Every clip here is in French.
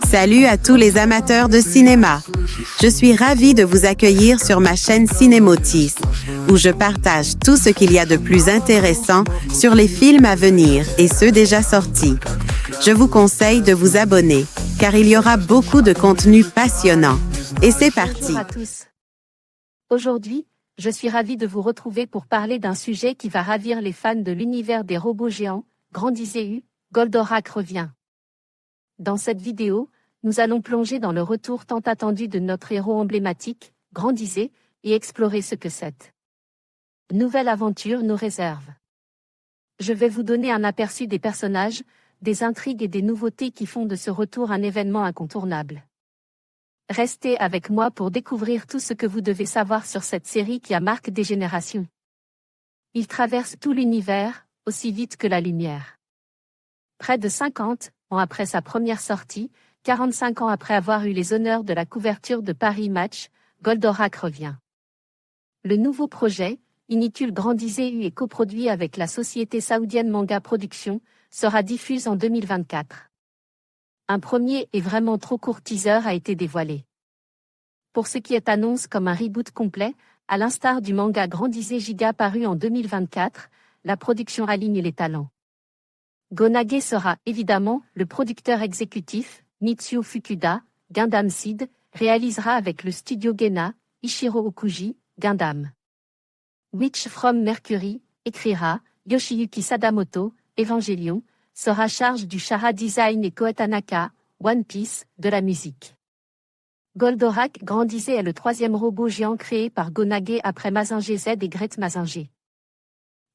Salut à tous les amateurs de cinéma. Je suis ravie de vous accueillir sur ma chaîne Cinémotis, où je partage tout ce qu'il y a de plus intéressant sur les films à venir et ceux déjà sortis. Je vous conseille de vous abonner, car il y aura beaucoup de contenu passionnant. Et c'est parti. Bonjour à tous. Aujourd'hui, je suis ravie de vous retrouver pour parler d'un sujet qui va ravir les fans de l'univers des robots géants, Grandisez-U, Goldorak revient. Dans cette vidéo, nous allons plonger dans le retour tant attendu de notre héros emblématique, Grandisez, et explorer ce que cette nouvelle aventure nous réserve. Je vais vous donner un aperçu des personnages, des intrigues et des nouveautés qui font de ce retour un événement incontournable. Restez avec moi pour découvrir tout ce que vous devez savoir sur cette série qui a marqué des générations. Il traverse tout l'univers, aussi vite que la lumière. Près de 50 ans après sa première sortie, 45 ans après avoir eu les honneurs de la couverture de Paris Match, Goldorak revient. Le nouveau projet, intitulé Grandisez-U et coproduit avec la société saoudienne Manga Productions, sera diffusé en 2024. Un premier et vraiment trop court teaser a été dévoilé. Pour ce qui est annonce comme un reboot complet, à l'instar du manga Grandisez Giga paru en 2024, la production aligne les talents. Gonage sera évidemment le producteur exécutif, Mitsuo Fukuda, Gundam Seed, réalisera avec le studio Gena, Ichiro Okuji, Gundam. Witch from Mercury, écrira, Yoshiyuki Sadamoto, Evangelion, sera charge du chara design et Koei Tanaka, One Piece, de la musique. Goldorak Grandisez est le troisième robot géant créé par Gonage après Mazinger Z et Great Mazinger.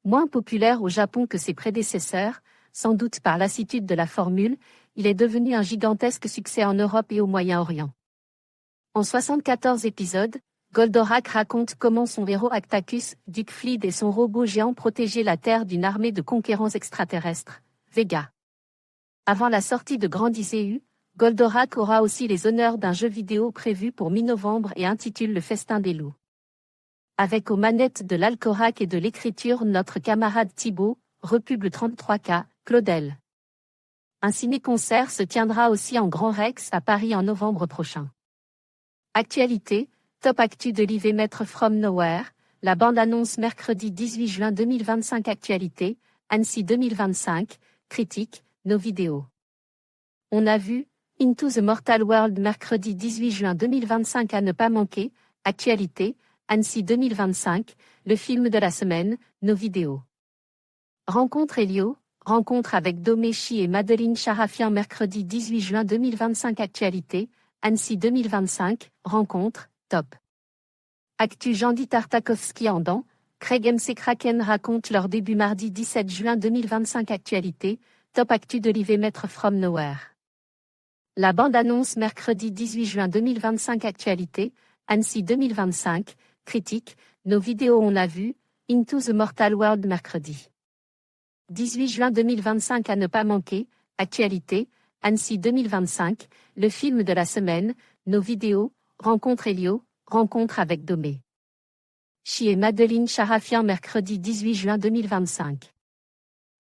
Moins populaire au Japon que ses prédécesseurs, sans doute par lassitude de la formule, il est devenu un gigantesque succès en Europe et au Moyen-Orient. En 74 épisodes, Goldorak raconte comment son héros Actacus, Duc Flid et son robot géant protégeaient la Terre d'une armée de conquérants extraterrestres, Vega. Avant la sortie de Grandisez-U, Goldorak aura aussi les honneurs d'un jeu vidéo prévu pour mi-novembre et intitulé Le Festin des Loups. Avec aux manettes de l'Alcorac et de l'écriture notre camarade Thibaut, Repub 33K, Claudel. Un ciné-concert se tiendra aussi en Grand Rex à Paris en novembre prochain. Actualité, top actu de l'IV Maître From Nowhere, la bande-annonce mercredi 18 juin 2025. Actualité, Annecy 2025, critique, nos vidéos. On a vu Into the Mortal World mercredi 18 juin 2025 à ne pas manquer. Actualité, Annecy 2025, le film de la semaine, nos vidéos. Rencontre Elio, rencontre avec Domeshi et Madeline Charafian mercredi 18 juin 2025. Actualité, Annecy 2025, rencontre, top. Actu Jandy Tartakovsky en dents, Craig MC Kraken raconte leur début mardi 17 juin 2025. Actualité, top actu de l'IV Maître From Nowhere. La bande-annonce mercredi 18 juin 2025. Actualité, Annecy 2025, critique, nos vidéos. On a vu, Into the Mortal World mercredi 18 juin 2025 à ne pas manquer. Actualité, Annecy 2025, le film de la semaine, nos vidéos, rencontre Elio, rencontre avec Domé. Chi et Madeline Charafian mercredi 18 juin 2025.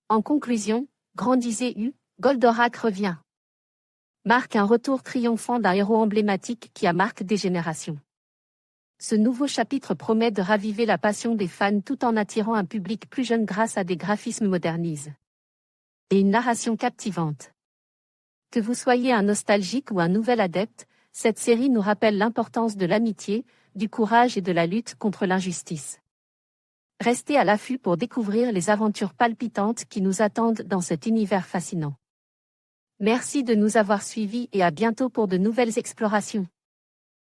En conclusion, Grandisez-U, Goldorak revient. Marque un retour triomphant d'un héros emblématique qui a marqué des générations. Ce nouveau chapitre promet de raviver la passion des fans tout en attirant un public plus jeune grâce à des graphismes modernisés et une narration captivante. Que vous soyez un nostalgique ou un nouvel adepte, cette série nous rappelle l'importance de l'amitié, du courage et de la lutte contre l'injustice. Restez à l'affût pour découvrir les aventures palpitantes qui nous attendent dans cet univers fascinant. Merci de nous avoir suivis et à bientôt pour de nouvelles explorations.